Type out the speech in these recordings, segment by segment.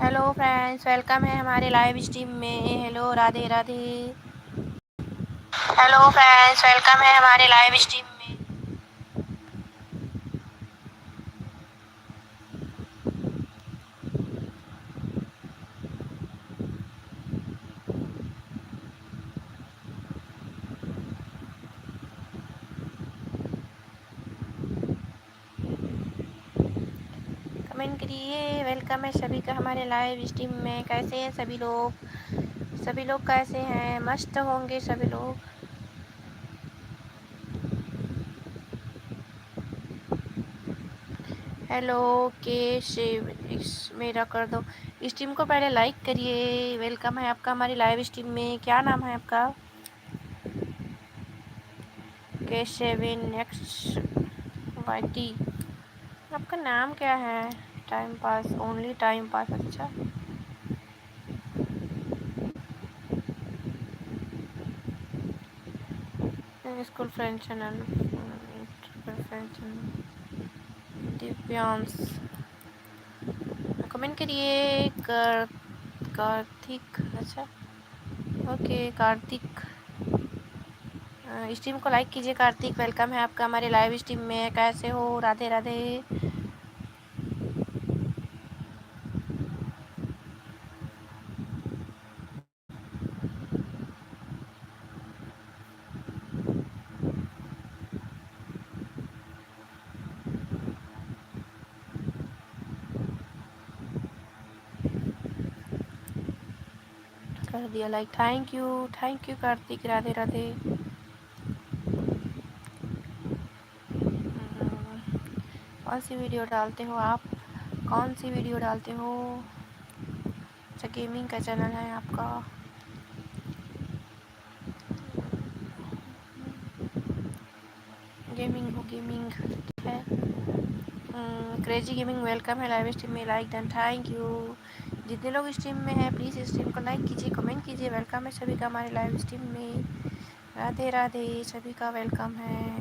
Hello friends, welcome है हमारे live stream में। Hello, Radhe Radhe. Hello friends, welcome है हमारे लाइव स्ट्रीम में। कमेंट करिए। वेलकम है सभी का हमारे लाइव स्ट्रीम में। कैसे हैं सभी लोग? सभी लोग कैसे हैं? मस्त होंगे सभी लोग। हेलो के मेरा कर दो। स्ट्रीम को पहले लाइक करिए। वेलकम है आपका हमारी लाइव स्ट्रीम में। क्या नाम है आपका? K7XYT। आपका नाम क्या है? Time pass, only time pass. अच्छा, school friend channel, friend channel, Divyansh. Comment करिए। कार्तिक। अच्छा, ओके कार्तिक। स्ट्रीम को लाइक कीजिए। कार्तिक, वेलकम है आपका हमारे लाइव स्ट्रीम में। कैसे हो? राधे राधे। कर दिया like. Thank you Kartik. Radhe Radhe. कौन सी वीडियो डालते हो आप? कौन सी वीडियो डालते हो? अच्छा, गेमिंग का चैनल है आपका। गेमिंग हो, गेमिंग है। क्रेजी गेमिंग, वेलकम है लाइव स्ट्रीम में। Like done, thank you. जितने लोग स्ट्रीम में हैं प्लीज़ स्ट्रीम को लाइक कीजिए, कमेंट कीजिए। वेलकम है सभी का हमारे लाइव स्ट्रीम में। राधे राधे, सभी का वेलकम है।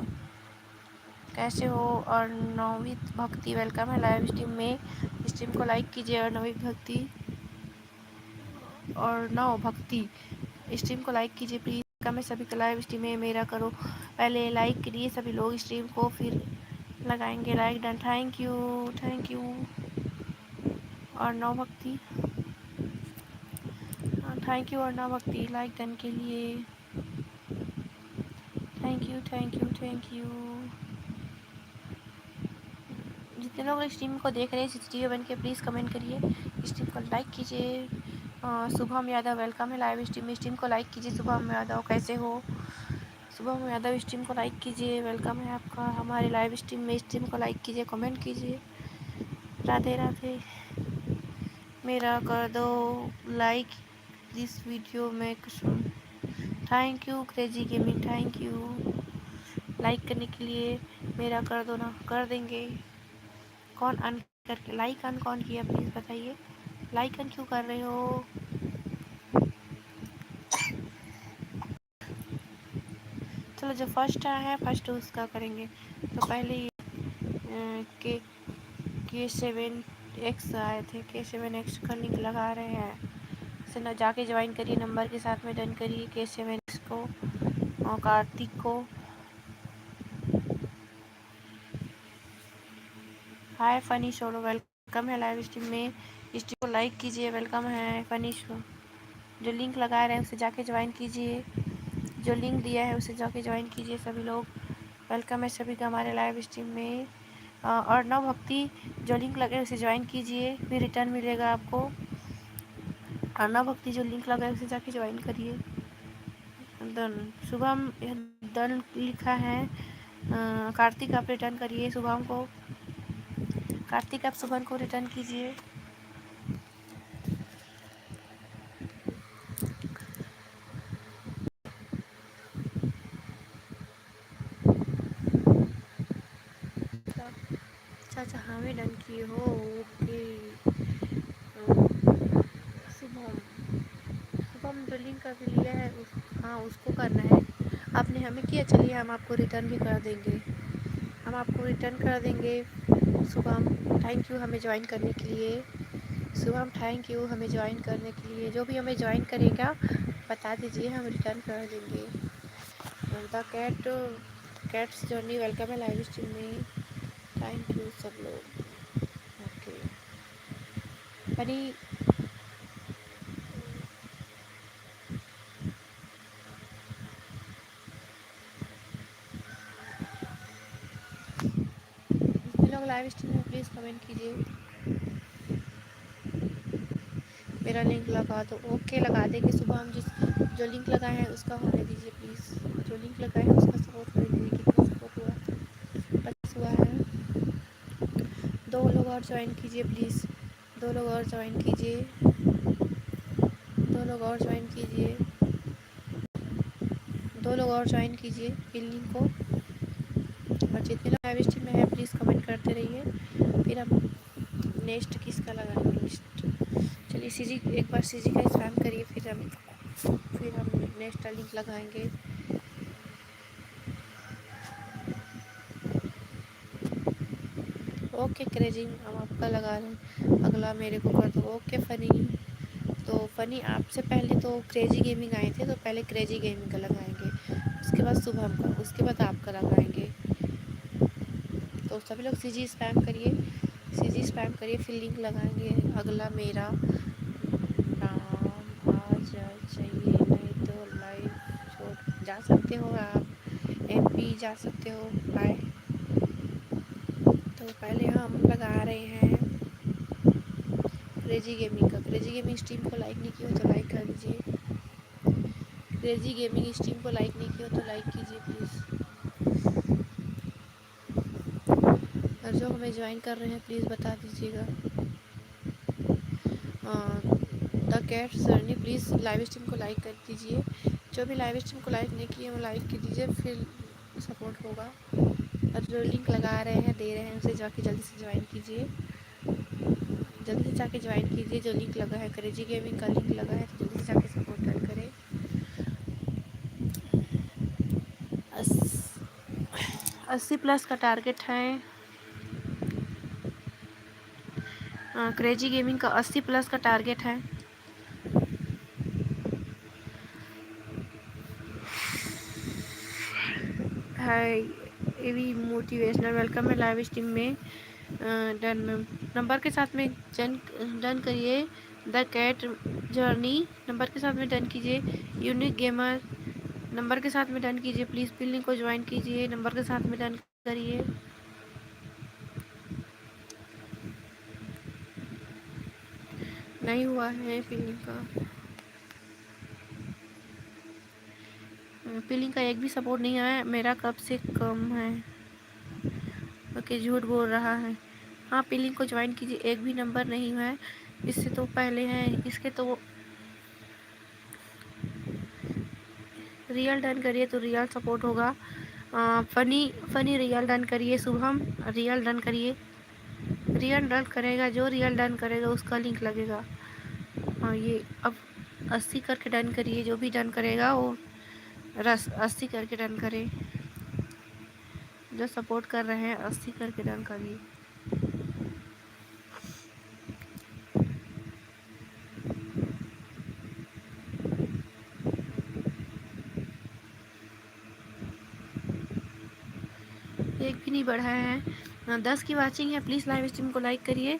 कैसे हो? और नववीत भक्ति, वेलकम है लाइव स्ट्रीम में। स्ट्रीम को लाइक कीजिए। और नववीत भक्ति और नव भक्ति, स्ट्रीम को लाइक कीजिए प्लीज़। वेलकम है सभी का लाइव स्ट्रीम में। मेरा करो पहले लाइक करिए सभी लोग स्ट्रीम को, फिर लगाएंगे लाइक डन। Thank you. और नौ भक्ति, थैंक यू। और नौ भक्ति लाइक डन के लिए थैंक यू। जितने लोग स्ट्रीम को देख रहे हैं CCTV बन के, प्लीज़ कमेंट करिए। स्ट्रीम को लाइक कीजिए। शुभम यादव, वेलकम है लाइव स्ट्रीम में। स्ट्रीम को लाइक कीजिए। शुभम यादव, कैसे हो? शुभम यादव, स्ट्रीम को लाइक कीजिए। वेलकम है आपका हमारे लाइव स्ट्रीम में। स्ट्रीम को लाइक कीजिए, कमेंट कीजिए। राधे राधे। मेरा कर दो लाइक दिस वीडियो में। Thank you crazy gaming, thank you like करने के लिए। मेरा कर दो ना, कर देंगे। कौन अन करके लाइक अन कौन किया प्लीज़ बताइए। लाइक अन क्यों कर रहे हो? चलो, जो फर्स्ट आया है फर्स्ट उसका करेंगे। तो पहले के K7X आए थे। K7X का लिंक लगा रहे हैं, से ना जाके ज्वाइन करिए। नंबर के साथ में डन करिए K7X को और कार्तिक को। हाय फनी शोरो, वेलकम है लाइव स्ट्रीम में। स्ट्रीम को लाइक कीजिए। वेलकम है फनी शो। जो लिंक लगा रहे हैं उसे जाके ज्वाइन कीजिए। जो लिंक दिया है उसे जाके ज्वाइन कीजिए सभी लोग। वेलकम है सभी का हमारे लाइव स्ट्रीम में। और नव भक्ति, जो लिंक लगे उसे ज्वाइन कीजिए, फिर रिटर्न मिलेगा आपको। और नव भक्ति, जो लिंक लगा है उसे जाके ज्वाइन करिए। डन। शुभम डन लिखा है। कार्तिक, आप रिटर्न करिए शुभम को। कार्तिक, आप शुभम को रिटर्न कीजिए। अच्छा, हमें डन किए हो, ओके। शुभम, शुभम जो लिंक अभी लिया है हाँ उसको करना है। आपने हमें किया, चलिए हम आपको रिटर्न भी कर देंगे। हम आपको रिटर्न कर देंगे शुभम। थैंक यू हमें ज्वाइन करने के लिए। शुभम थैंक यू हमें ज्वाइन करने के लिए। जो भी हमें ज्वाइन करेगा बता दीजिए, हम रिटर्न कर देंगे। द कैट्स जर्नी वेलकम है लाइव स्ट्रीम में। थैंक यू सब लोग। ओके हरी लोग लाइव स्ट्रीम में प्लीज़ कमेंट कीजिए। मेरा लिंक लगा दो। ओके लगा देंगे। सुबह हम जो लिंक लगाए हैं उसका होने दीजिए प्लीज़। जो लिंक लगाए हैं उसका सपोर्ट होने दीजिए। कितना सपोर्ट हुआ? 25 हुआ है। 2 लोग और ज्वाइन कीजिए प्लीज़। 2 लोग और ज्वाइन कीजिए। 2 लोग और ज्वाइन कीजिए। 2 लोग और ज्वाइन कीजिए इस लिंक को। और जितने लोग लाइव स्ट्रीम में हैं प्लीज़ कमेंट करते रहिए। फिर हम नेक्स्ट किसका लगाएंगे लिस्ट। चलिए सीजी एक बार सीजी का स्पैम करिए, फिर हम नेक्स्ट लिंक लगाएंगे। ओके क्रेजिंग हम आपका लगा रहे हैं। अगला मेरे को कर दो। Okay funny. तो फ़नी आपसे पहले तो क्रेजी गेमिंग आए थे, तो पहले क्रेजी गेमिंग का लगाएंगे, उसके बाद शुभम का, उसके बाद आपका लगाएंगे। तो सभी लोग सीजी स्पैम करिए, सीजी स्पैम करिए, फिर लिंक लगाएंगे। अगला मेरा नाम आ चाहिए, नहीं तो लाइव छोड़ जा सकते हो आप। एमपी जा सकते हो। बाय। तो पहले हम लगा रहे हैं क्रेजी गेमिंग का। क्रेजी गेमिंग स्ट्रीम को लाइक नहीं किया हो तो लाइक कर दीजिए। क्रेजी गेमिंग स्ट्रीम को लाइक नहीं किया हो तो लाइक कीजिए प्लीज़। और जो हमें ज्वाइन कर रहे हैं प्लीज़ बता दीजिएगा। The cats journey please live stream को लाइक कर दीजिए। जो भी लाइव स्ट्रीम को लाइक नहीं किए वो लाइक कर दीजिए, फिर सपोर्ट होगा। और जो लिंक लगा रहे हैं दे रहे हैं उसे जाके जल्दी से ज्वाइन कीजिए। जल्दी से जाके ज्वाइन कीजिए। जो लिंक लगा है क्रेजी गेमिंग का लिंक लगा है तो जल्दी से जाके सपोर्ट डन करें। 80 प्लस का टारगेट है। क्रेजी गेमिंग का 80 प्लस का टारगेट है। एवी मोटिवेशनल वेलकम है लाइव स्ट्रीम में। डन नंबर के साथ में डन करिए। द कैट जर्नी नंबर के साथ में डन कीजिए। यूनिक गेमर नंबर के साथ में डन कीजिए प्लीज़। पिलिंग को ज्वाइन कीजिए, नंबर के साथ में डन करिए। नहीं हुआ है पिलिंग का। पिलिंग का एक भी सपोर्ट नहीं आया। मेरा कब से कम है। ओके झूठ बोल रहा है। हाँ पिलिंग को ज्वाइन कीजिए। एक भी नंबर नहीं है, इससे तो पहले हैं इसके। तो रियल डन करिए तो रियल सपोर्ट होगा। फनी रियल डन करिए। शुभम रियल डन करिए। रियल डन करेगा, जो रियल डन करेगा उसका लिंक लगेगा। ये अब 80 करके डन करिए। जो भी डन करेगा वो 80 करके डन करे। जो सपोर्ट कर रहे हैं 80 करके डन करिए। एक भी नहीं बढ़ा है। 10 की वाचिंग है। प्लीज़ लाइव स्ट्रीम को लाइक करिए।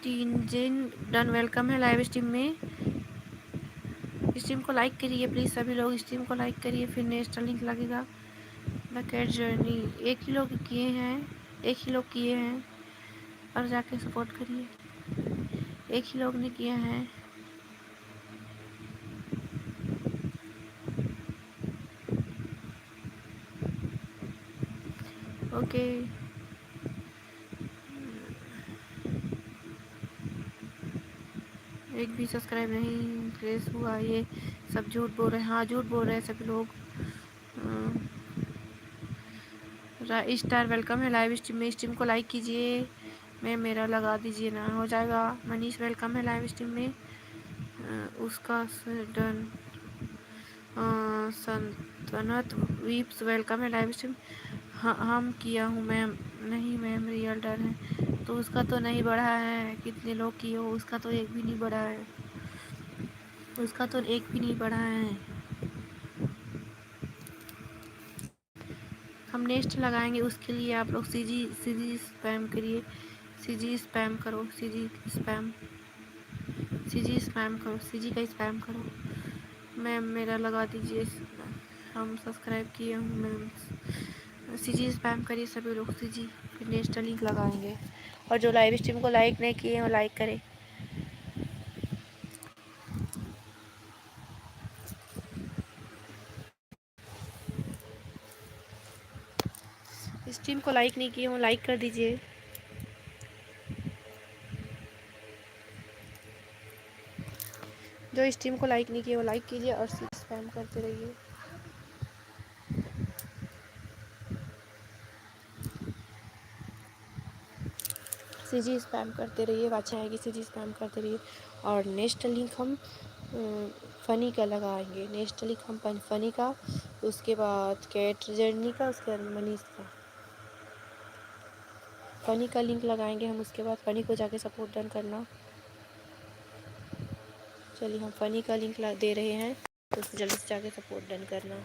टीनजेन डन वेलकम है लाइव स्ट्रीम में। स्ट्रीम को लाइक करिए प्लीज़। सभी लोग स्ट्रीम को लाइक करिए, फिर नेक्स्ट लिंक लगेगा। द कैट जर्नी एक ही लोग किए हैं, एक ही लोग किए हैं और जाके सपोर्ट करिए। एक ही लोग ने किया है। ओके एक भी सब्सक्राइब नहीं प्रेस हुआ। ये सब झूठ बोल रहे हैं। हाँ झूठ बोल रहे हैं सभी लोग। स्टार वेलकम है लाइव स्ट्रीम में। स्ट्रीम को लाइक कीजिए। मैं मेरा लगा दीजिए ना, हो जाएगा। मनीष वेलकम है लाइव स्ट्रीम में। उसका डन। संतनत वीप्स वेलकम है लाइव स्ट्रीम। हाँ हम किया हूँ मैम। नहीं मैम, रियल डर है तो उसका तो नहीं बढ़ा है। कितने लोग की हो, उसका तो एक भी नहीं बढ़ा है। उसका तो एक भी नहीं बढ़ा है। हम नेक्स्ट लगाएंगे, उसके लिए आप लोग सीजी स्पैम करिए। सीजी स्पैम करो, सीजी स्पैम करो, सीजी का स्पैम करो। मैम मेरा लगा दीजिए, हम सब्सक्राइब किए हूँ मैम। सीजी स्पैम करिए सभी लोग, सीजी। फिर नेक्स्ट लिंक लगाएंगे। और जो लाइव स्ट्रीम को लाइक नहीं किए हैं वो लाइक करें। स्ट्रीम को लाइक नहीं किए हो लाइक कर दीजिए। जो स्ट्रीम को लाइक नहीं किए वो लाइक कीजिए और स्पैम करते रहिए। सीजी स्पैम करते रहिए, अच्छा आएगी, सीजी स्पैम करते रहिए। और नेक्स्ट लिंक हम फ़नी का लगाएंगे। नेक्स्ट लिंक हम फ़नी का, उसके बाद कैट जर्नी का, उसके बाद मनीष का। फ़नी का लिंक लगाएंगे हम, उसके बाद फ़नी को जाके सपोर्ट डन करना। चलिए हम फ़नी का लिंक दे रहे हैं, तो उसको जल्दी से जाके सपोर्ट डन करना।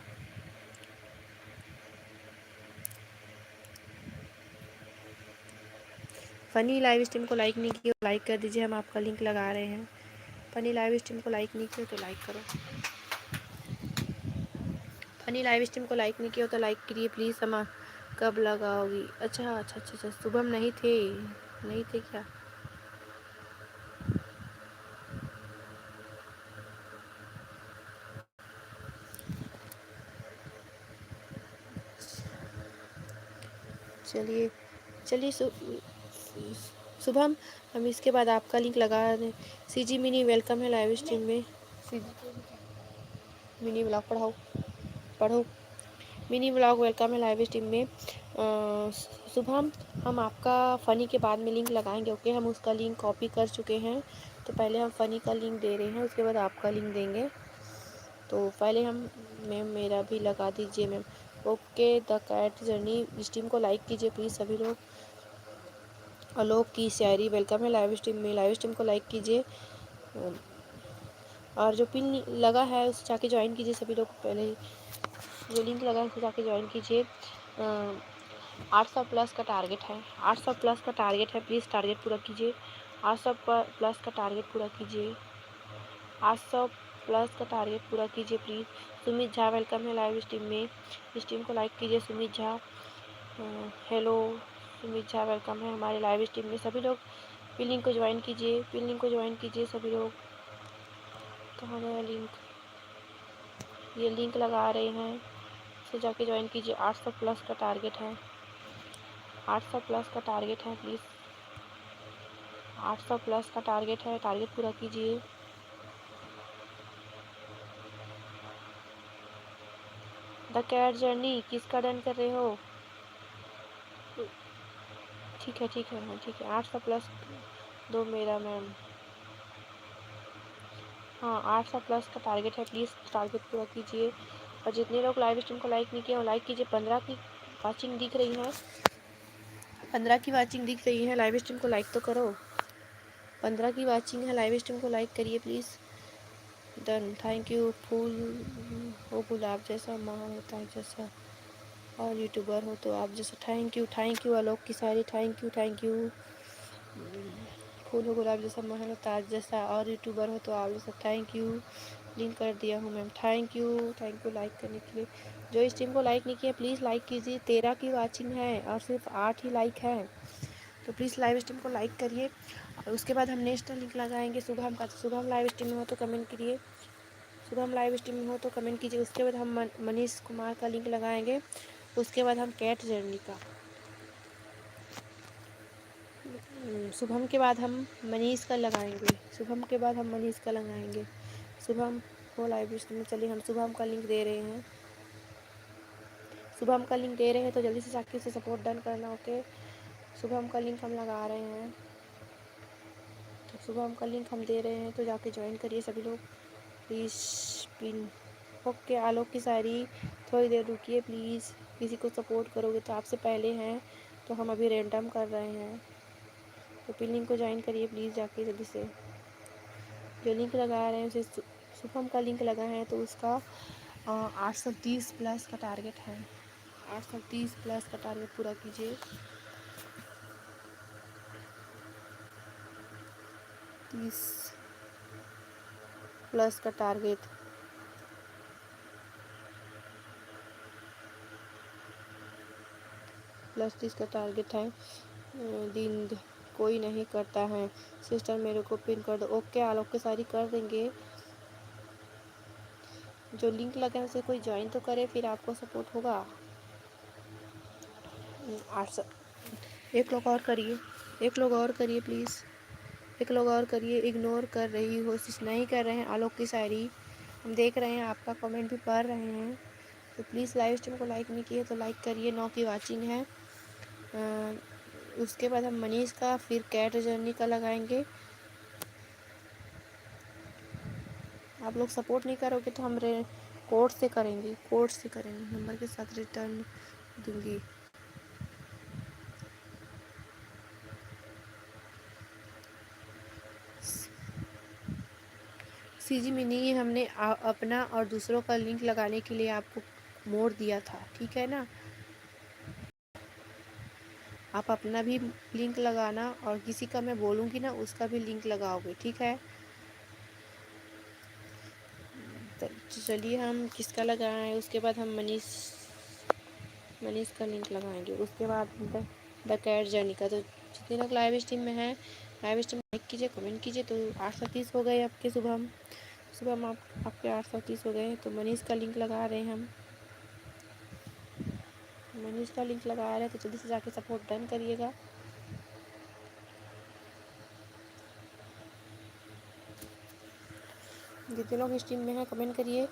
फ़नी लाइव स्ट्रीम को लाइक नहीं किया लाइक कर दीजिए, हम आपका लिंक लगा रहे हैं। फ़नी लाइव स्ट्रीम को लाइक नहीं किया तो लाइक करो। फ़नी लाइव स्ट्रीम को लाइक नहीं किया तो लाइक करिए प्लीज़। हम कब लगाओगी? अच्छा, शुभम नहीं थे क्या? चलिए शुभम, हम इसके बाद आपका लिंक लगा दें। सीजी मिनी वेलकम है लाइव स्ट्रीम में। मिनी ब्लॉग पढ़ो। मिनी ब्लॉग वेलकम है लाइव स्ट्रीम में। शुभम, हम आपका फ़नी के बाद में लिंक लगाएंगे, ओके? हम उसका लिंक कॉपी कर चुके हैं, तो पहले हम फ़नी का लिंक दे रहे हैं, उसके बाद आपका लिंक देंगे। तो पहले हम, मैम मेरा भी लगा दीजिए ma'am. Okay, the cat journey stream को लाइक कीजिए प्लीज़ सभी लोग। आलोक की शायरी वेलकम है लाइव स्ट्रीम में, लाइव स्ट्रीम को लाइक कीजिए। और जो पिन लगा है उसे जाके ज्वाइन कीजिए सभी लोग। पहले जो लिंक लगा है उसे जाके ज्वाइन कीजिए। 800 प्लस का टारगेट है, 800 प्लस का टारगेट है, प्लीज़ टारगेट पूरा कीजिए। 800 प्लस का टारगेट पूरा कीजिए, 800 प्लस का टारगेट पूरा कीजिए प्लीज़। सुमित झा वेलकम है लाइव स्ट्रीम में, स्ट्रीम को लाइक कीजिए सुमित झा। हेलो सुमित झा, वेलकम है हमारे लाइव स्ट्रीम में। सभी लोग पिन लिंक को ज्वाइन कीजिए, पिन लिंक को ज्वाइन कीजिए सभी लोग। कहाँ गया लिंक? ये लिंक लगा रहे हैं, इसे जाके ज्वाइन कीजिए। 800 प्लस का टारगेट है, 800 प्लस का टारगेट है प्लीज़। 800 प्लस का टारगेट है, टारगेट पूरा कीजिए। द कैट जर्नी किसका डन कर रहे हो? ठीक है मैम, ठीक है। 800 प्लस दो मेरा मैम। हाँ, 800 प्लस का टारगेट है, प्लीज़ टारगेट पूरा कीजिए। और जितने लोग लाइव स्ट्रीम को लाइक नहीं किए वो लाइक कीजिए। 15 की वाचिंग दिख रही है, 15 की वाचिंग दिख रही है, लाइव स्ट्रीम को लाइक तो करो। 15 की वाचिंग है, लाइव स्ट्रीम को लाइक करिए प्लीज़। Done, thank you. फूल हो गुलाब जैसा, माँ होता है जैसा, और यूट्यूबर हो तो आप जैसा। थैंक यू आलोक की सारी, थैंक यू। फूल हो गुलाब जैसा, महल ताज जैसा, और यूट्यूबर हो तो आप जैसा। थैंक यू, लिंक कर दिया हूँ मैम। थैंक यू लाइक करने के लिए। जो इस टीम को लाइक नहीं किया प्लीज़ लाइक कीजिए। 13 की वाचिंग है और सिर्फ 8 ही लाइक है, तो प्लीज़ लाइव स्ट्रीम को लाइक करिए। और उसके बाद हम नेक्स्ट लिंक लगाएंगे शुभम का। शुभम लाइव स्ट्रीम में हो तो कमेंट करिए, शुभम लाइव स्ट्रीम में हो तो कमेंट कीजिए। उसके बाद हम मनीष कुमार का लिंक लगाएंगे, उसके बाद हम कैट जर्नी का। शुभम के बाद हम मनीष का लगाएंगे, शुभम के बाद हम मनीष का लगाएंगे। शुभम हो लाइव स्ट्रीम में। चलिए हम शुभम का लिंक दे रहे हैं, शुभम का लिंक दे रहे हैं, तो जल्दी से जाके उसे सपोर्ट डन करना, ओके? शुभम का लिंक हम लगा रहे हैं, तो शुभम का लिंक हम दे रहे हैं, तो जाके ज्वाइन करिए सभी लोग प्लीज़। Pin okay. आलोक की शायरी, थोड़ी देर रुकिए प्लीज़, किसी को सपोर्ट करोगे तो आपसे पहले हैं, तो हम अभी रैंडम कर रहे हैं, तो पिन लिंक को ज्वाइन करिए प्लीज़ जाके जल्दी से। जो लिंक लगा रहे हैं उसे शुभम का लिंक लगा है, तो उसका 830 प्लस का टारगेट है। 830 प्लस का टारगेट पूरा कीजिए। 30 प्लस का टारगेट, +30 का टारगेट है। दिन कोई नहीं करता है सिस्टर, मेरे को पिन कर दो। ओके आलोक के सारी कर देंगे। जो लिंक लगा है उसे कोई ज्वाइन तो करे, फिर आपको सपोर्ट होगा। 800 एक लोग और करिए, एक लोग और करिए प्लीज़, एक लोग और करिए। इग्नोर कर रही हो, नहीं कर रहे हैं आलोक की शायरी, हम देख रहे हैं, आपका कमेंट भी पढ़ रहे हैं। तो प्लीज़ लाइव स्ट्रीम को लाइक नहीं किए तो लाइक करिए। 9 की वाचिंग है। उसके बाद हम मनीष का, फिर कैट जर्नी का लगाएंगे। आप लोग सपोर्ट नहीं करोगे तो हम कोड से करेंगे, कोड से करेंगे, नंबर के साथ रिटर्न दूंगी। सीजी मिनी हमने अपना और दूसरों का लिंक लगाने के लिए आपको मोड़ दिया था, ठीक है ना। आप अपना भी लिंक लगाना और किसी का मैं बोलूँगी ना उसका भी लिंक लगाओगे, ठीक है। तो चलिए हम किसका लगाएं, उसके बाद हम मनीष का लिंक लगाएंगे। उसके बाद द कैट जर्नी का। तो जितने लोग लाइव स्ट्रीम में हैं, लाइव स्ट्रीम लाइक कीजिए, कमेंट कीजिए। तो 830 हो गए आपके सुबह आपके 830 हो गए। तो मनीष का लिंक लगा रहे हैं हम, मनीष का लिंक लगा रहे हैं। तो जल्दी से जाके सपोर्ट डन करिएगा। जितने लोग स्ट्रीम में हैं कमेंट करिए।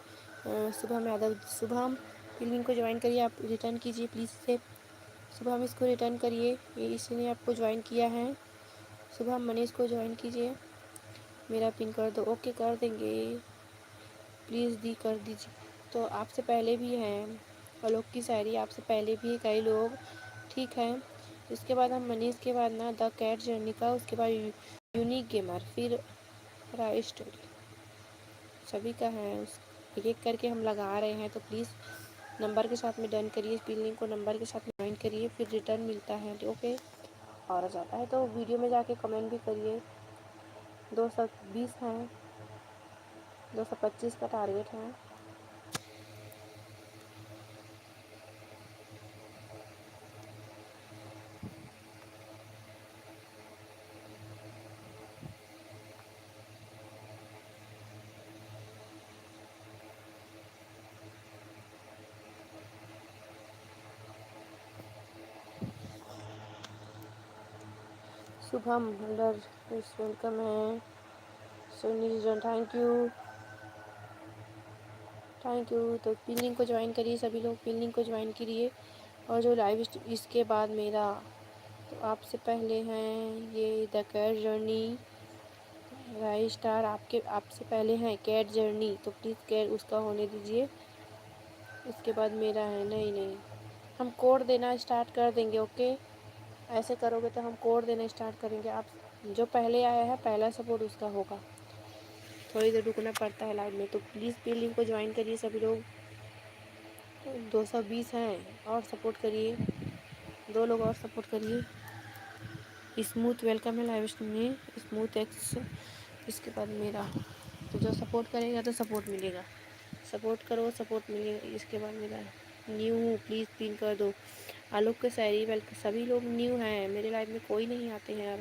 शुभम यादव, शुभम लिंक को ज्वाइन करिए, आप रिटर्न कीजिए प्लीज़ से। शुभम इसको रिटर्न करिए, ये इसने आपको ज्वाइन किया है। शुभम मनीष को ज्वाइन कीजिए, मेरा पिन कर दो। ओके कर देंगे, प्लीज़ दी कर दीजिए। तो आपसे पहले भी हैं आलोक की शायरी, आपसे पहले भी कई लोग, ठीक है। उसके बाद हम मनीष के बाद ना द कैट जर्नी का, उसके बाद यूनिक गेमर, फिर राइट स्टोरी, सभी का है। एक एक करके हम लगा रहे हैं। तो प्लीज़ नंबर के साथ में डन करिए, पिन लिंक को नंबर के साथ में ज्वाइन करिए, फिर रिटर्न मिलता है। ओके और आ जाता है। तो वीडियो में जाके कमेंट भी करिए। 220 हैं, 225 का टारगेट है। शुभम अंडर वेलकम है। Sunil thank you. तो पिन लिंक को ज्वाइन करिए, सभी लोग पिन लिंक को ज्वाइन करिए। और जो लाइव इसके बाद मेरा, तो आपसे पहले हैं ये the cat journey, right star, आपसे पहले हैं कैट जर्नी। तो प्लीज़ कैट उसका होने दीजिए। उसके बाद मेरा है, नहीं हम कोड देना स्टार्ट कर देंगे। ओके ऐसे करोगे तो हम कोड देना स्टार्ट करेंगे। आप जो पहले आया है पहला सपोर्ट उसका होगा। थोड़ी देर रुकना पड़ता है लाइव में। तो प्लीज़ पिन लिंक को ज्वाइन करिए सभी लोग। 220 हैं और सपोर्ट करिए, 2 लोग और सपोर्ट करिए। स्मूथ वेलकम है लाइव स्ट्रीम में, स्मूथ एक्स। इसके बाद मेरा, तो जो सपोर्ट करेगा तो सपोर्ट मिलेगा, सपोर्ट करो सपोर्ट मिलेगा। इसके बाद मेरा न्यू हूँ, प्लीज़ पिन कर दो। आलोक के शायरी वेलकम, सभी लोग न्यू हैं मेरे लाइव में, कोई नहीं आते हैं यार।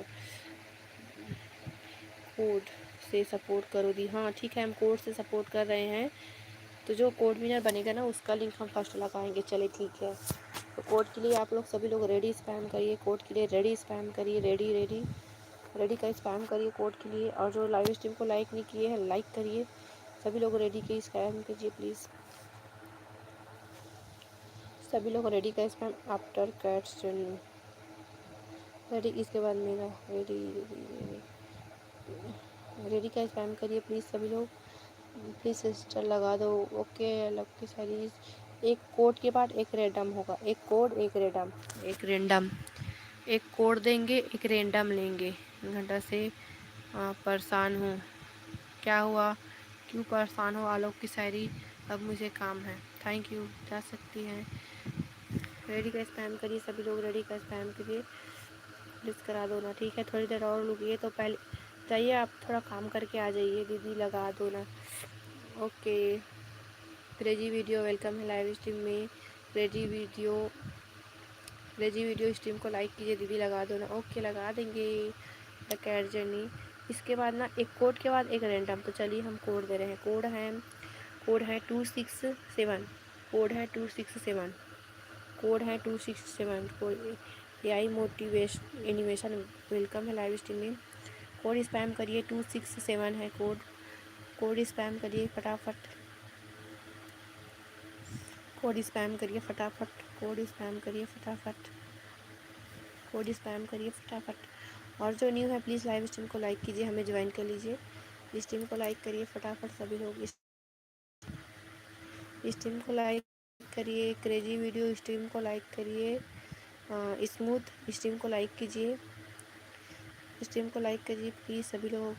कोड से सपोर्ट करो दी, हाँ ठीक है हम कोड से सपोर्ट कर रहे हैं। तो जो कोड विनर बनेगा ना उसका लिंक हम फर्स्ट लगाएंगे। चले ठीक है। तो कोड के लिए आप लोग सभी लोग रेडी स्पैम करिए, कोड के लिए रेडी स्पैम करिए, रेडी का स्पैम करिए कोड के लिए। और जो लाइव स्ट्रीम को लाइक नहीं किए हैं लाइक करिए, सभी लोग रेडी के स्पैम कीजिए प्लीज़। सभी लोग रेडी का spam after cats journey, ready. इसके बाद मेरा रेडी का स्पैम करिए प्लीज़ सभी लोग, प्लीज़ सिस्टर लगा दो। ओके अलग की सारी एक कोड के बाद एक रैंडम होगा, एक कोड एक रैंडम, एक रैंडम। एक कोड देंगे, एक रेंडम लेंगे। घंटा से परेशान हूँ। क्या हुआ, क्यों परेशान हो आलोक की शायरी? अब मुझे काम है। Thank you. जा सकती हैं। रेडी का स्पैम करिए सभी लोग, रेडी का स्पैम करिए प्लीज़, करा दो ना। ठीक है, थोड़ी देर और रुकिए। तो पहले जाइए, आप थोड़ा काम करके आ जाइए। दीदी लगा दो ना। ओके। क्रेजी वीडियो वेलकम है लाइव स्ट्रीम में। क्रेजी वीडियो स्ट्रीम को लाइक कीजिए। दीदी लगा दो ना। ओके, लगा देंगे। The cat journey. इसके बाद ना एक कोड के बाद एक रैंडम। तो चलिए हम कोड दे रहे हैं। कोड है 267। कोड है 267। कोड है 267। Code AI motivation animation welcome है लाइव स्ट्रीम में। कोड स्पैम करिए। 267 है कोड। कोड स्पैम करिए फटाफट। कोड स्पैम करिए फटाफट। कोड स्पैम करिए फटाफट। कोड स्पैम करिए फटाफट। और जो न्यू है प्लीज़ लाइव स्ट्रीम को लाइक कीजिए, हमें ज्वाइन कर लीजिए। स्ट्रीम को लाइक करिए फटाफट सभी लोग। स्ट्रीम को लाइक करिए। क्रेजी वीडियो स्ट्रीम को लाइक करिए। स्मूथ स्ट्रीम को लाइक कीजिए। स्ट्रीम को लाइक करिए प्लीज़ सभी लोग।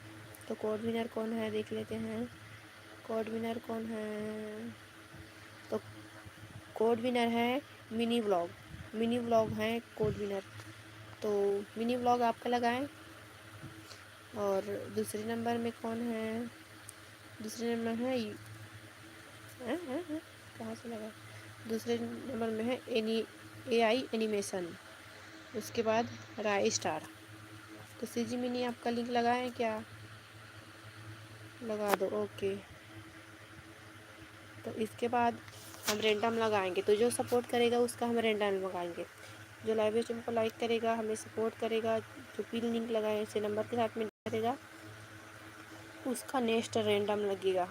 तो कोड विनर कौन है देख लेते हैं। कोड विनर कौन है? तो कोड विनर है मिनी व्लॉग। मिनी व्लॉग है कोड विनर। तो मिनी व्लॉग आपका लगाएं। और दूसरे नंबर में कौन है? दूसरे नंबर है कहाँ से लगा? दूसरे नंबर में है AI एनिमेशन। उसके बाद राय स्टार। तो सीजी मिनी आपका लिंक लगाएं क्या? लगा दो। ओके। तो इसके बाद हम रैंडम लगाएंगे। तो जो सपोर्ट करेगा उसका हम रैंडम लगाएंगे। जो लाइव स्ट्रीम को लाइक करेगा, हमें सपोर्ट करेगा, जो पिन लिंक लगाए इसे नंबर के साथ में करेगा, उसका नेक्स्ट रैंडम लगेगा।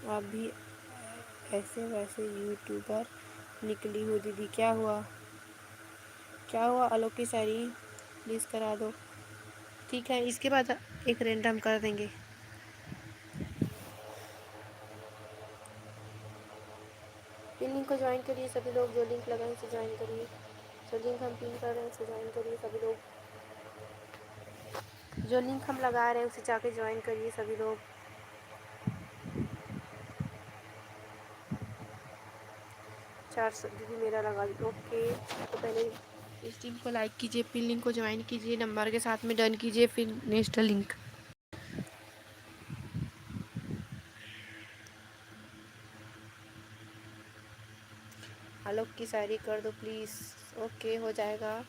आप भी ऐसे वैसे यूट्यूबर निकली हो दीदी। क्या हुआ, क्या हुआ? आलोक की शायरी प्लीज़ करा दो। ठीक है, इसके बाद एक रैंडम कर देंगे। पिन लिंक को ज्वाइन करिए सभी लोग। जो लिंक लगाए उसे ज्वाइन करिए। जो लिंक हम पिन कर रहे हैं उसे ज्वाइन करिए सभी लोग। जो लिंक हम लगा रहे हैं उसे जाके ज्वाइन करिए सभी लोग। दीदी मेरा लगा दी। ओके। तो पहले इस टीम को लाइक कीजिए, पिन लिंक को ज्वाइन कीजिए, नंबर के साथ में डन कीजिए, फिर नेक्स्ट लिंक। आलोक की शायरी कर दो प्लीज़। ओके, हो जाएगा।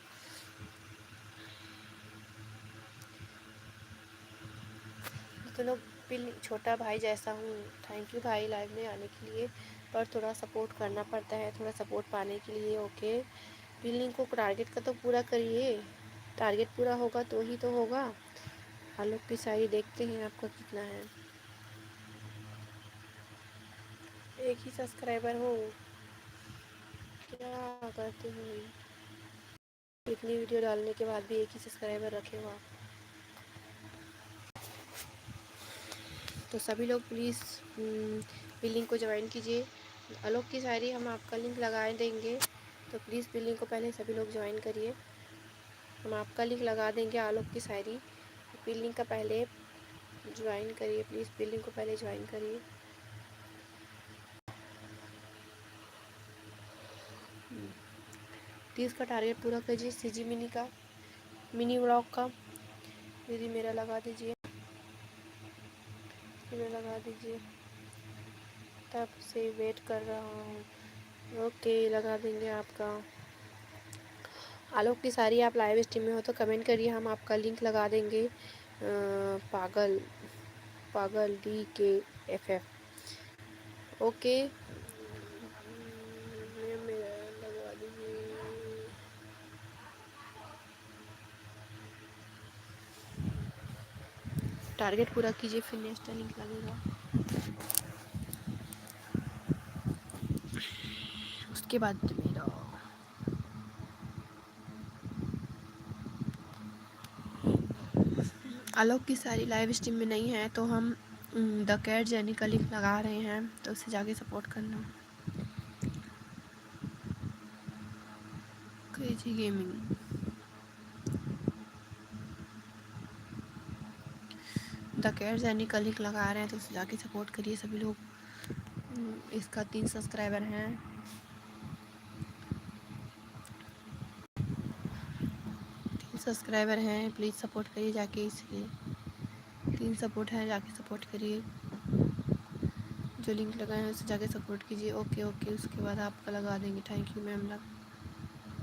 तो लोग पिन छोटा भाई जैसा हूँ। थैंक यू भाई लाइव में आने के लिए, पर थोड़ा सपोर्ट करना पड़ता है, थोड़ा सपोर्ट पाने के लिए। ओके। पिन लिंक को टारगेट का तो पूरा करिए। टारगेट पूरा होगा तो ही तो होगा। आलोक की शायरी देखते हैं आपका कितना है। एक ही सब्सक्राइबर हो, क्या करते हो? इतनी वीडियो डालने के बाद भी एक ही सब्सक्राइबर रखे हो आप। तो सभी लोग प्लीज़ लिंक को ज्वाइन कीजिए। आलोक की शायरी हम आपका लिंक लगा देंगे, तो प्लीज़ लिंक को पहले सभी लोग ज्वाइन करिए। हम आपका लिंक लगा देंगे आलोक की शायरी। लिंक का पहले ज्वाइन करिए प्लीज़। लिंक को पहले ज्वाइन करिए। 30 का टारगेट पूरा कीजिए। सीजी मिनी का, मिनी व्लॉग का। दीदी मेरा लगा दीजिए, मेरा लगा दीजिए, तब से वेट कर रहा हूँ। ओके, लगा देंगे आपका। आलोक की सारी आप लाइव स्ट्रीम में हो तो कमेंट करिए, हम आपका लिंक लगा देंगे। पागल पागल DKFF। ओके, मेरा लगा दीजिए। टारगेट पूरा कीजिए, फिर नेक्स्ट लिंक लगेगा। उसके बाद मेरा आलोक की सारी लाइव स्ट्रीम में नहीं है, तो हम द कैट जेनी का लिंक लगा रहे हैं तो उसे जाके सपोर्ट करना। Crazy gaming, the cat Jenny का लिंक लगा रहे हैं तो उसे जाके सपोर्ट करिए सभी लोग। इसका 3 सब्सक्राइबर हैं। 3 सब्सक्राइबर हैं, प्लीज़ सपोर्ट करिए जाके। इसलिए 3 सपोर्ट हैं, जाके सपोर्ट करिए। जो लिंक लगाए हैं उसे जाके सपोर्ट कीजिए। ओके ओके, उसके बाद आपका लगा देंगे। थैंक यू मैम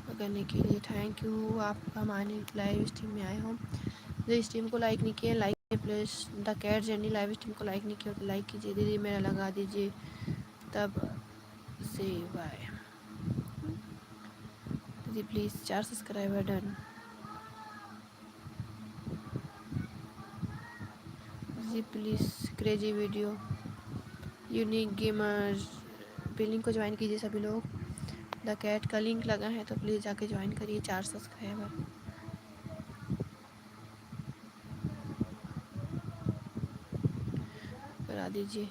लगाने के लिए। थैंक यू, आप हमारे लाइव स्ट्रीम में आए हो। जो स्ट्रीम को लाइक नहीं किया like, please the cat journey live stream को लाइक नहीं किया तो लाइक कीजिए। दीदी मेरा लगा दीजिए तब से बाय। दीदी प्लीज़ 4 सब्सक्राइबर डन। जी please crazy video unique gamer बिलिंग को ज्वाइन कीजिए सभी लोग। द कैट का लिंक लगा है तो प्लीज़ जाके ज्वाइन करिए। 4 सब्सक्राइबर करा दीजिए।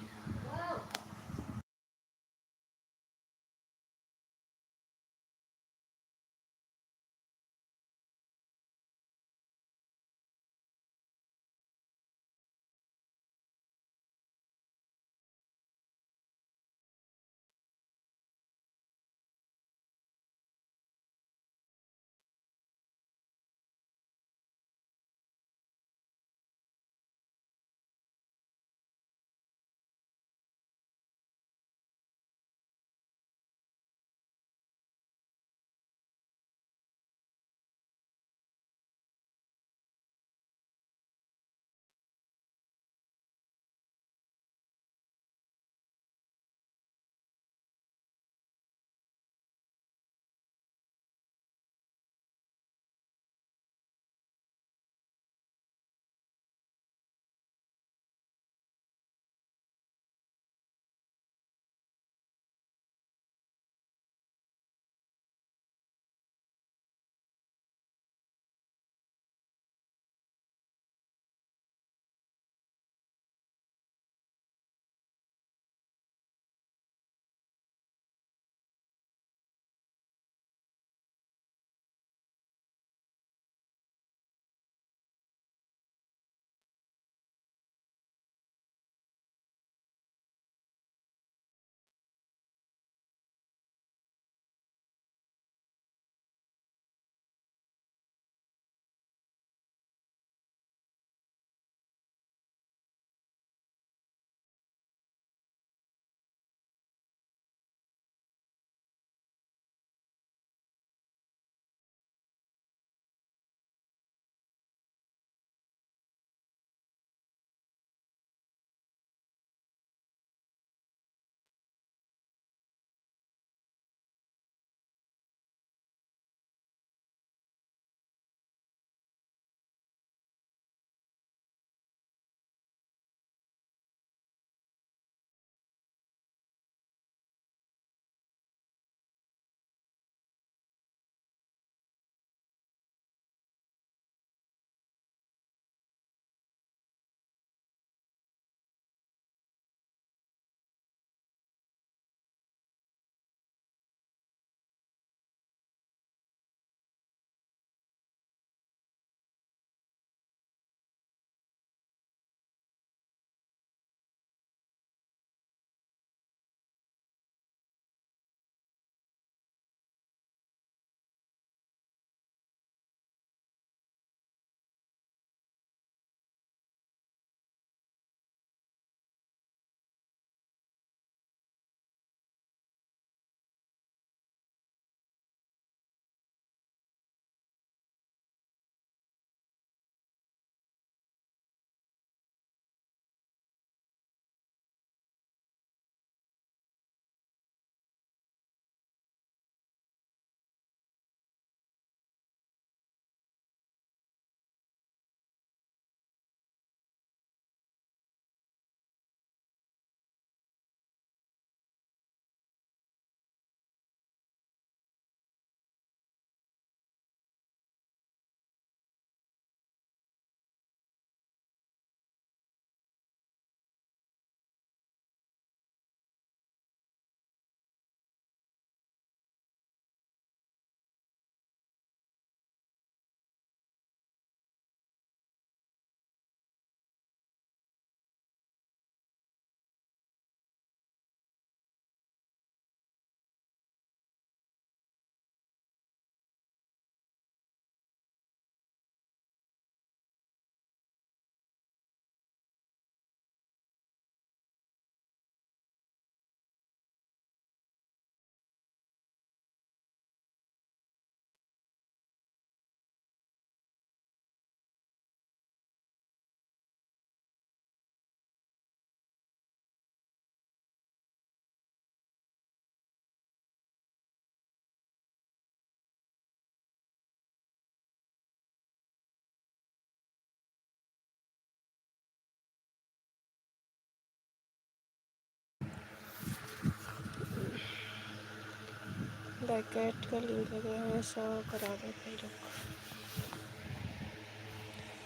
पैकेट का लिंक लगा है, ऐसा करा दो भाई लोग।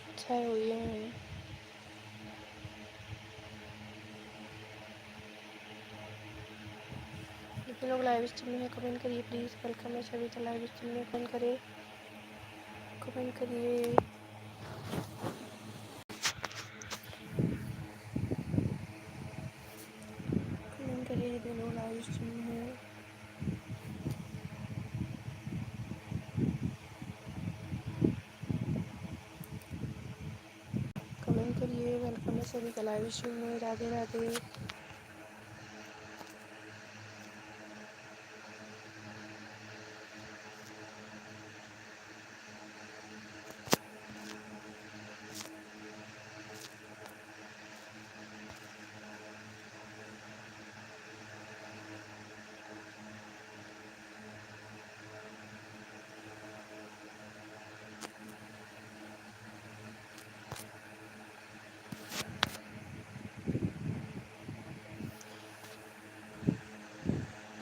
अच्छा हुई है। जितने लोग लाइव स्ट्रीम में है कमेंट करिए प्लीज़। वेलकम है सभी तो लाइव स्ट्रीम में कमेंट करिए, कमेंट करिए। कमेंट करिए जितने लोग लाइव स्ट्रीम में हैं। कमेंट करिए। वेलकम है सभी का लाइव स्ट्रीम में। राधे राधे।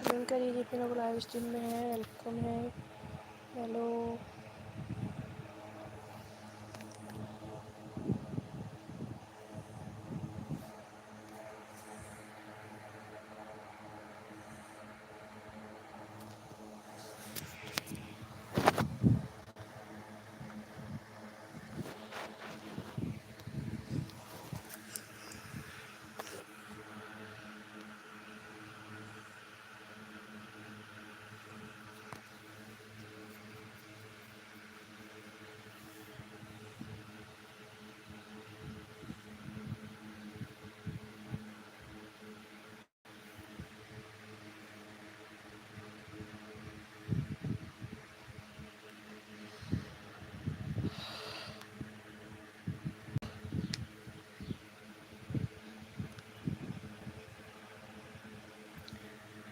कमेंट करिए जितने लोग लाइव स्ट्रीम में हैं। वेलकम है। हेलो।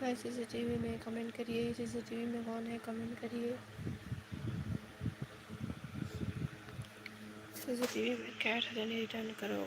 हाय सीसीटीवी में कमेंट करिए। सीसीटीवी में कौन है कमेंट करिए। सीसीटीवी में कैट है रिटर्न करो।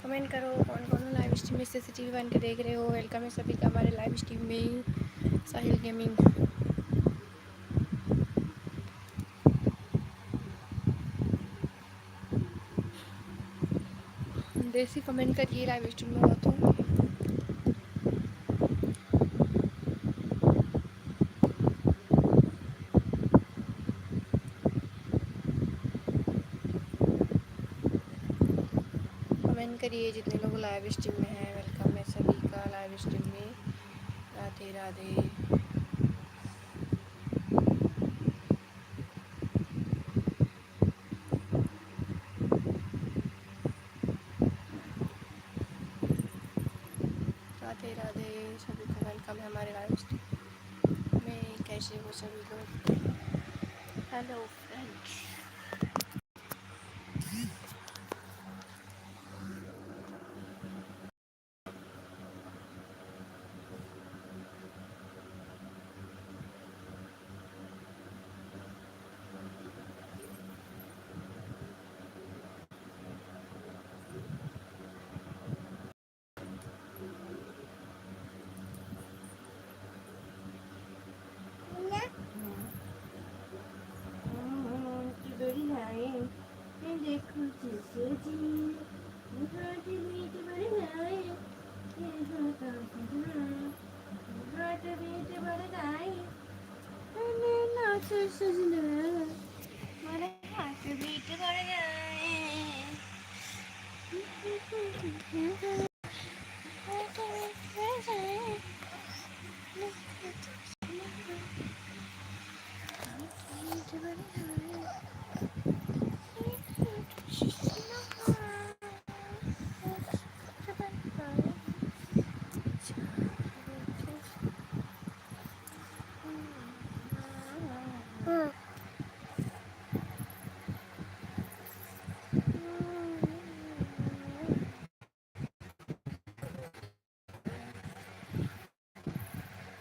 कमेंट करो कौन कौन लाइव स्ट्रीम में सीसीटीवी बन के देख रहे हो। वेलकम है सभी का हमारे लाइव स्ट्रीम में। साहिल गेमिंग देसी कमेंट करिए लाइव स्ट्रीम में हो तो। कमेंट करिए जितने लोग लाइव स्ट्रीम में हैं। वेलकम है सभी का लाइव स्ट्रीम में। राधे राधे। राधे राधे सभी को वेलकम है हमारे लाइव स्ट्रीम में। कैसे हो सभी लोग। Hello friends.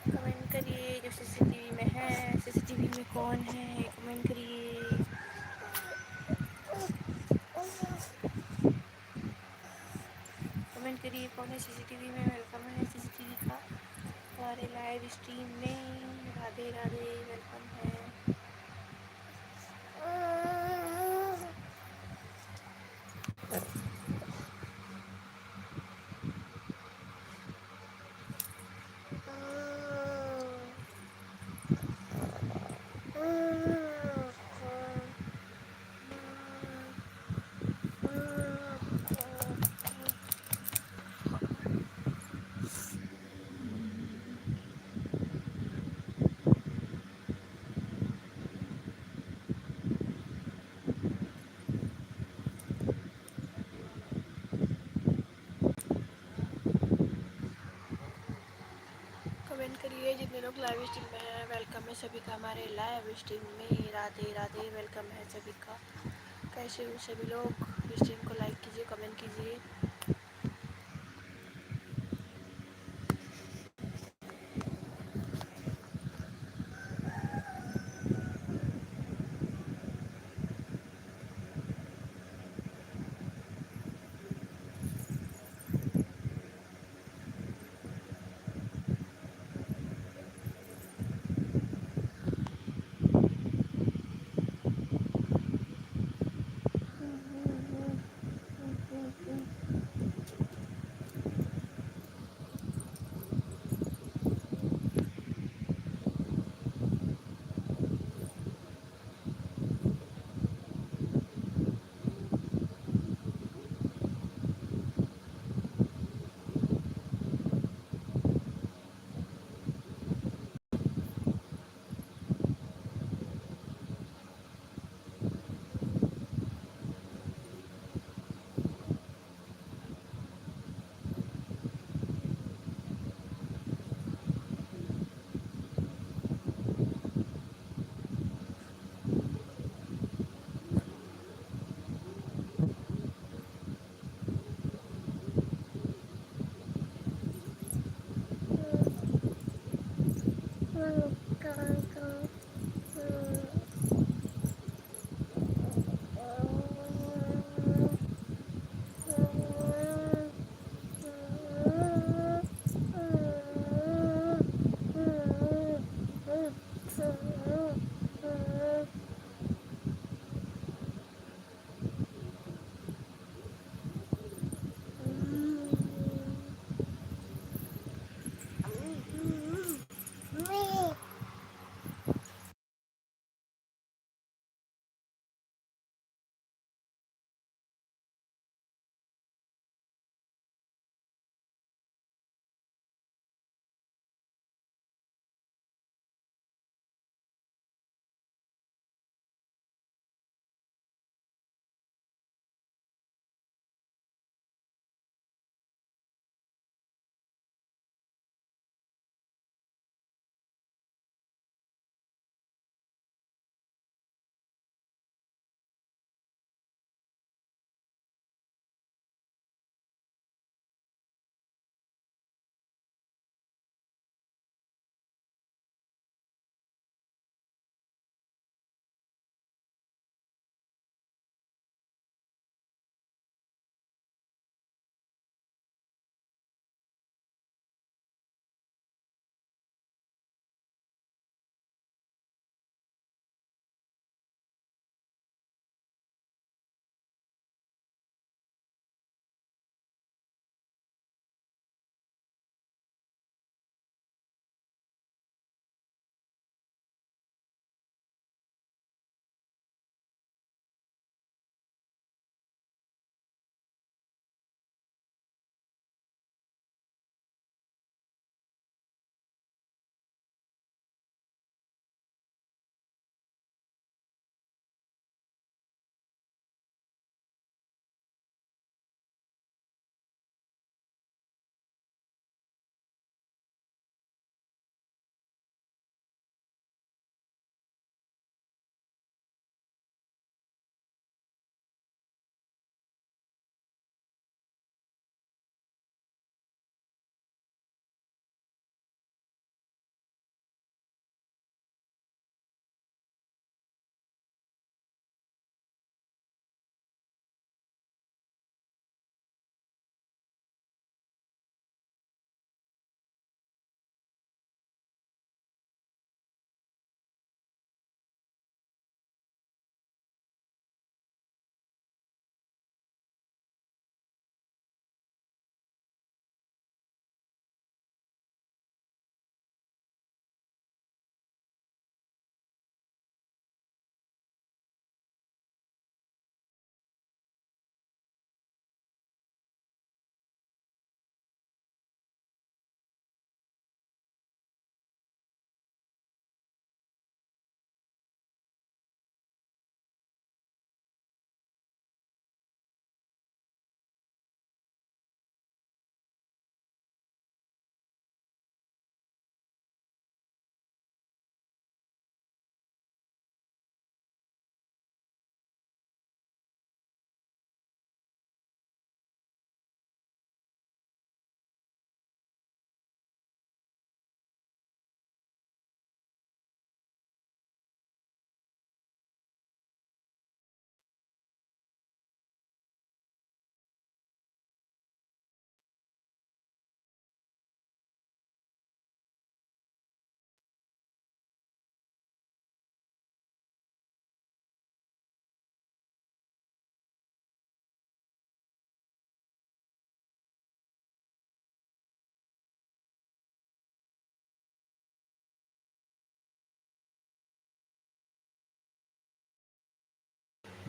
कमेंट करिए जो सीसीटीवी में है। सीसीटीवी में कौन है कमेंट करिए। कमेंट करिए कौन है सीसीटीवी में। वेलकम है सीसीटीवी का हमारे लाइव स्ट्रीम में। राधे राधे वेलकम है। कमेंट करिए जितने लोग लाइव स्ट्रीम में हैं। वेलकम है सभी का हमारे लाइव स्ट्रीम में। राधे राधे वेलकम है सभी का। कैसे हो सभी लोग। स्ट्रीम को लाइक कीजिए कमेंट कीजिए।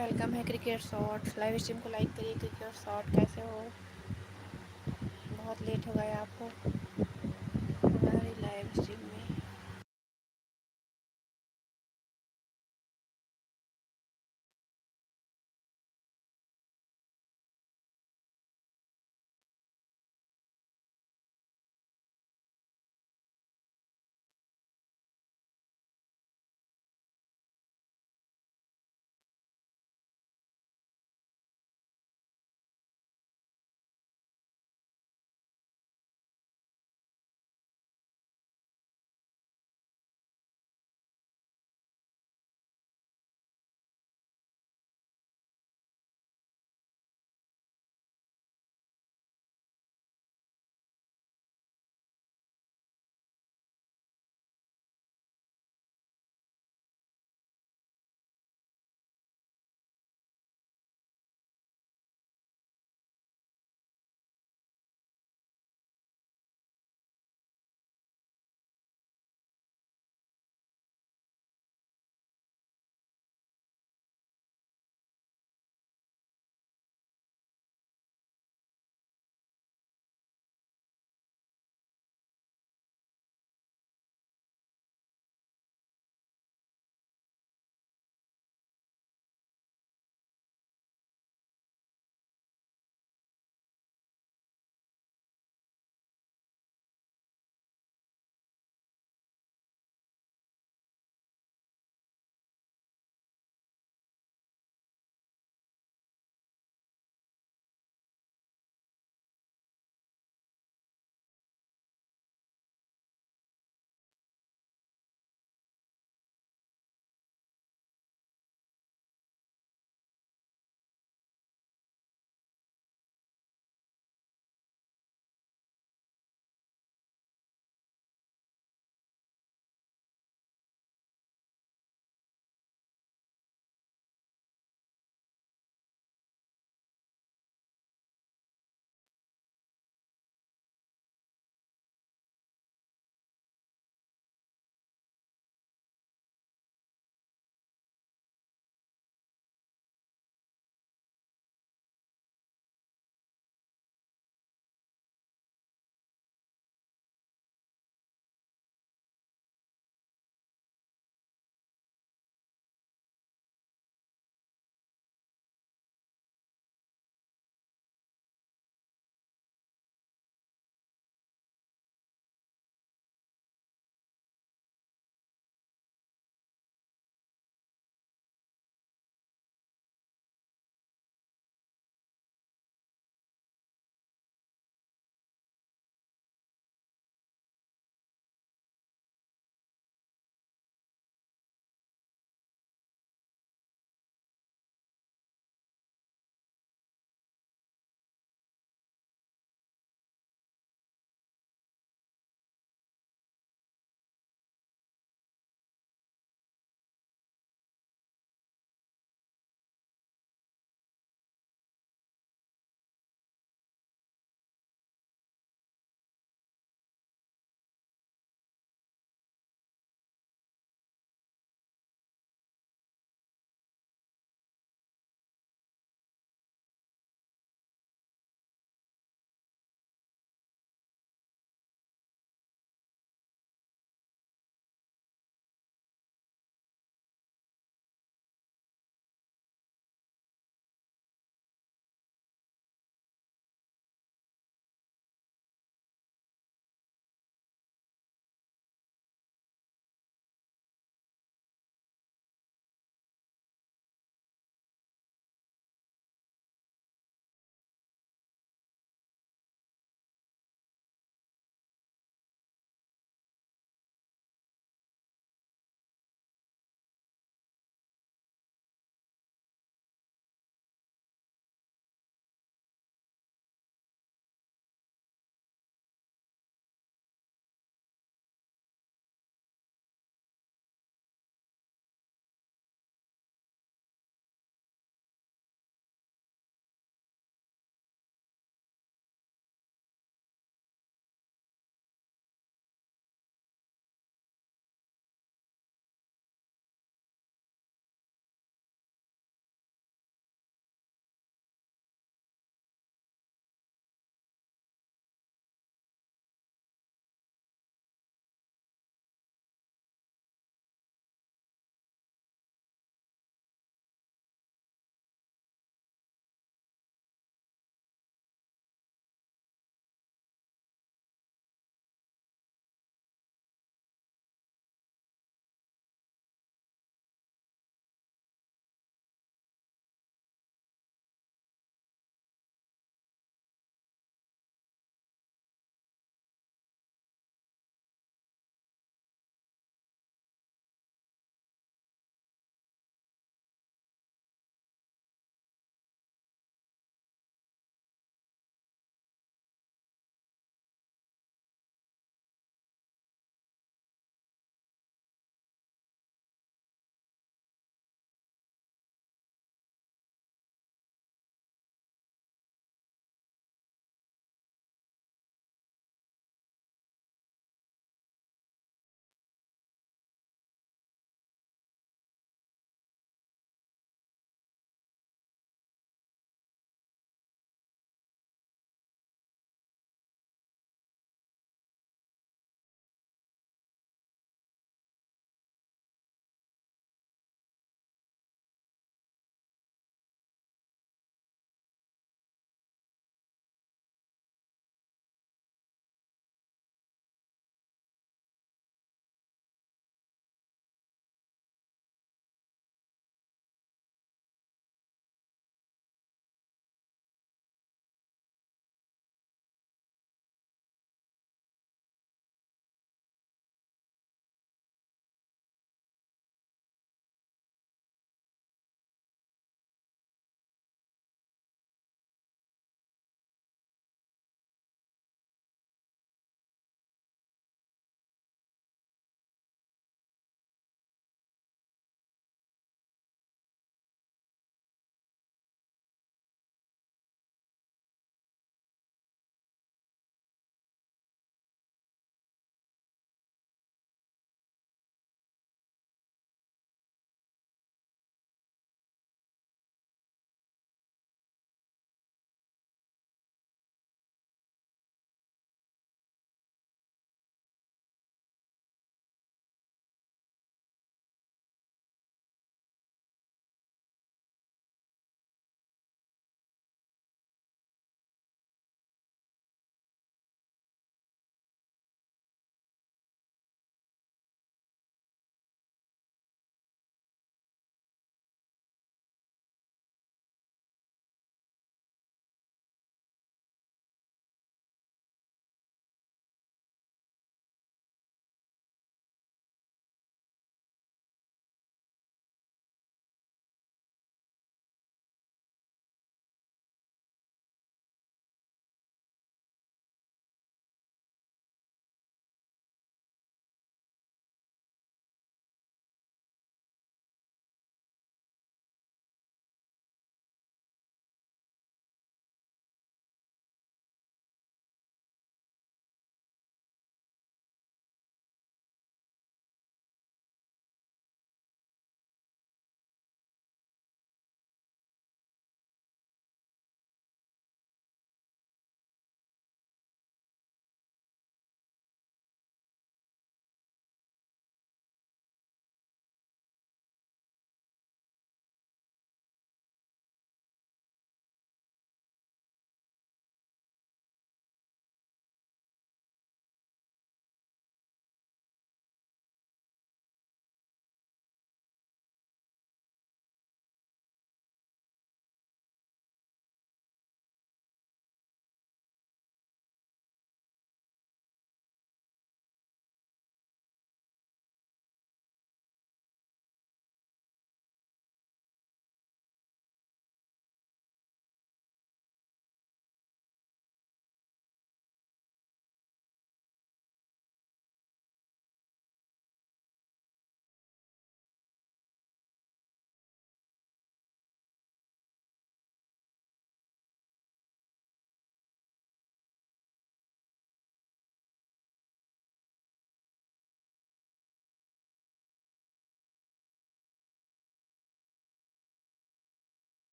वेलकम है क्रिकेट शॉट। लाइव स्ट्रीम को लाइक करिए। क्रिकेट शॉट कैसे हो? बहुत लेट हो गया आपको हमारी लाइव स्ट्रीम में।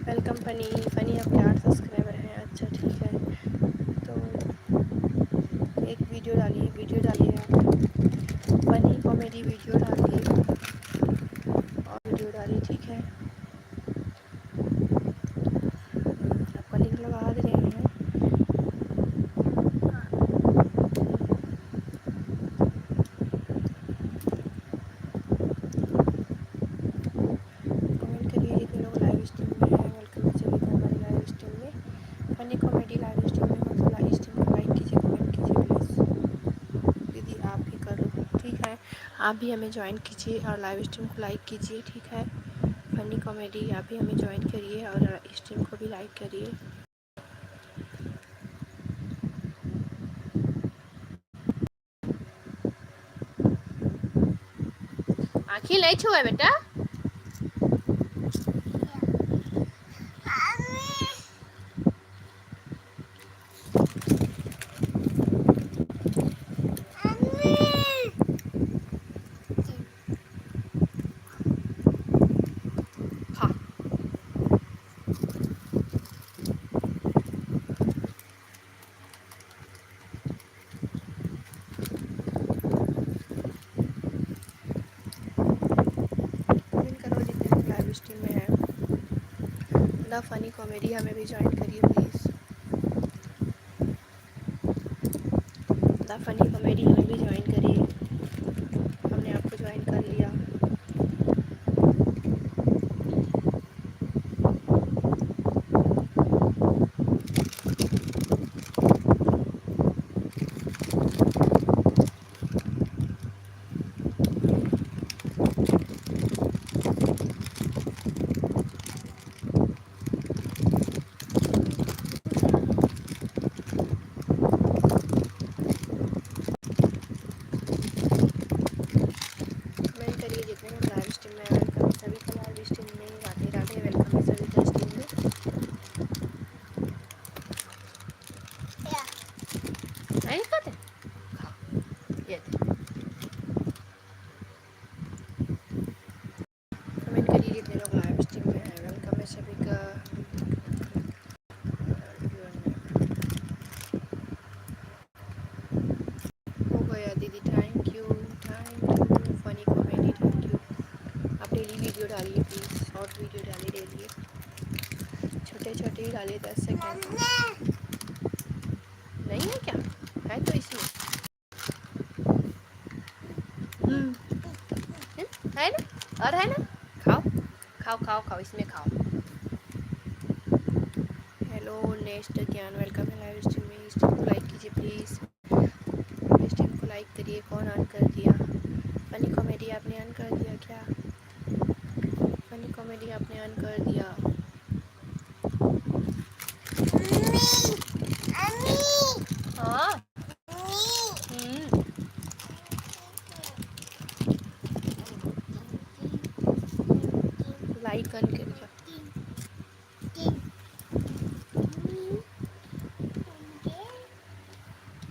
Welcome funny. फनी आपके 8 सब्सक्राइबर हैं, अच्छा ठीक है। तो एक वीडियो डालिए आप, फनी कॉमेडी वीडियो डालिए और वीडियो डालिए, ठीक है। आपका लिंक लगा दे रहे हैं। कमेंट करिए जितने लोग लाइव स्ट्रीम में हैं, वेलकम है सभी का हमारे लाइव स्ट्रीम में। फनी कॉमेडी लाइव स्ट्रीम में हो तो लाइव स्ट्रीम को लाइक कीजिए, कमेंट कीजिए प्लीज़। दीदी आप भी करो, ठीक है। आप भी हमें ज्वाइन कीजिए और लाइव स्ट्रीम को लाइक कीजिए, ठीक है। फनी कॉमेडी आप भी हमें ज्वाइन करिए और स्ट्रीम को भी लाइक करिए। आँखें नहीं छुआ बेटा। हाँ कमेंट करो जितने लोग लाइव स्ट्रीम में हैं। द फनी कॉमेडी हमें भी ज्वाइन करिए प्लीज़। द फनी कॉमेडी हमें भी ज्वाइन करिए। हमने आपको ज्वाइन कर लिया। कमेंट करिए जितने लोग लाइव स्ट्रीम में हैं, वेलकम है सभी का लाइव स्ट्रीम में। राधे राधे, वेलकम है सभी का स्ट्रीम में। नहीं खाते खाओ, ये दे। कमेंट करिए जितने लोग लाइव स्ट्रीम में हैं, वेलकम है सभी का। हो गया दीदी, thank you funny comedy, thank you. आप डेली वीडियो डालिए प्लीज़, शॉर्ट वीडियो डालिए डेली, छोटे छोटे ही डालिए 10 सेकेंड। नहीं है क्या? है तो इसमें है ना, और है ना। खाओ खाओ खाओ खाओ, इसमें खाओ। हेलो नेक्स्ट ज्ञान, वेलकम है लाइव स्ट्रीम में। स्ट्रीम को लाइक कीजिए प्लीज़, स्ट्रीम को लाइक करिए। कौन ऑन कर दिया? फनी कॉमेडी आपने ऑन कर दिया क्या? फनी कॉमेडी आपने ऑन कर दिया। हाँ लाइक ऑन कर दिया।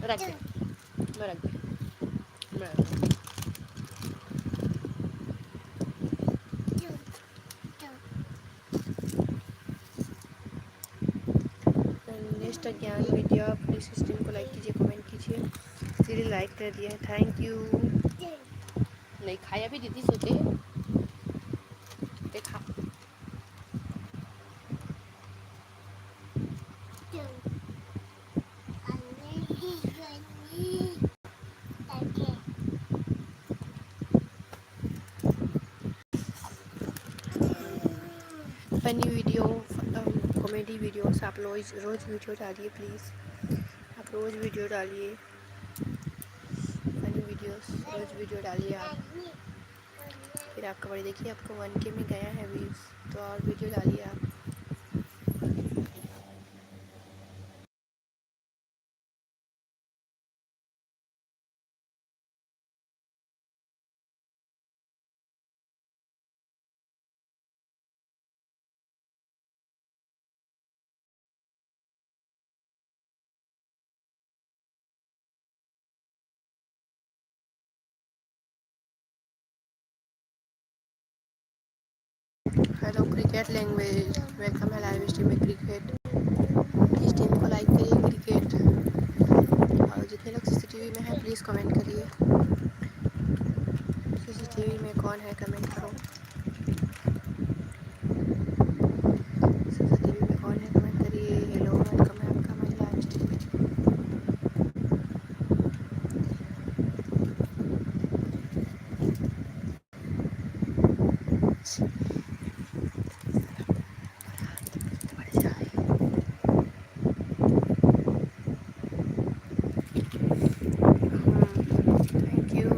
रख दे, मैं रख दे, मैं रख दे। नेक्स्ट ज्ञान विद्या, प्लीज़ स्ट्रीम को लाइक कीजिए, कमेंट कीजिए। दीदी लाइक कर दिया है, थैंक यू। नहीं खाया भी दीदी सोते देखा। फनी वीडियो, कॉमेडी वीडियोस आप रोज़ वीडियो डालिए प्लीज़। आप रोज़ वीडियो डालिए, फनी वीडियोस रोज़ वीडियो डालिए आप। फिर आपका बड़ी देखिए आपको 1K में गया है व्यूज़, तो और वीडियो डालिए आप। हेलो क्रिकेट लैंग्वेज, वेलकम है लाइव स्ट्रीम में क्रिकेट। इस टीम को लाइक करिए क्रिकेट, और जितने लोग सीसीटीवी में हैं प्लीज़ कमेंट करिए। सीसीटीवी में कौन है कमेंट करो। सीसीटीवी में कौन है कमेंट करिए। हेलो वेलकम है आपका हमारी लाइव स्ट्रीम में। Thank you.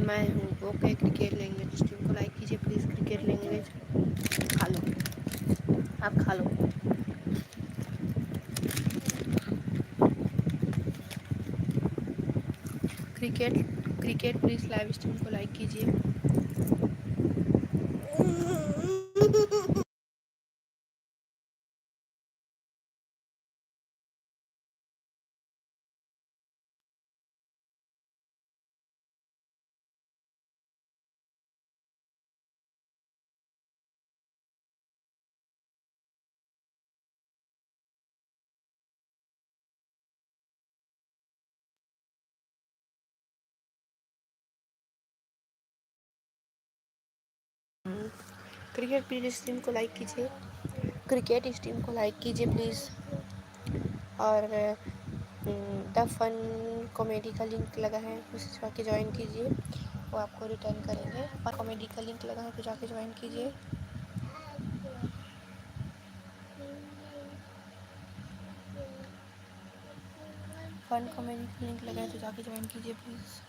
मैं हूँ ओके क्रिकेट लैंग्वेज। इस टीम को लाइक कीजिए प्लीज़। क्रिकेट लैंग्वेज खा लो, आप खा लो। Cricket cricket please live stream को लाइक कीजिए। क्रिकेट प्लीज़ स्ट्रीम को लाइक कीजिए। क्रिकेट स्ट्रीम को लाइक कीजिए प्लीज़। और द फन कॉमेडी का लिंक लगा है, उसे जाके ज्वाइन कीजिए, वो आपको रिटर्न करेंगे। और कॉमेडी का लिंक लगा है तो जाके ज्वाइन कीजिए। फन कॉमेडी का लिंक लगा है तो जाके ज्वाइन कीजिए प्लीज़।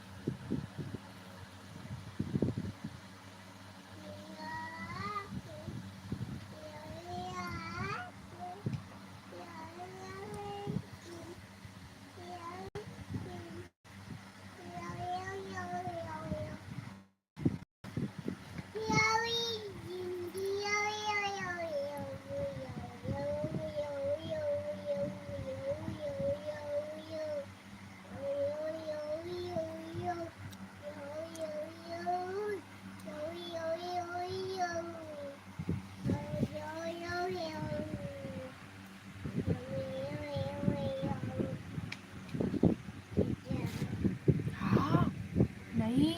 हाँ नहीं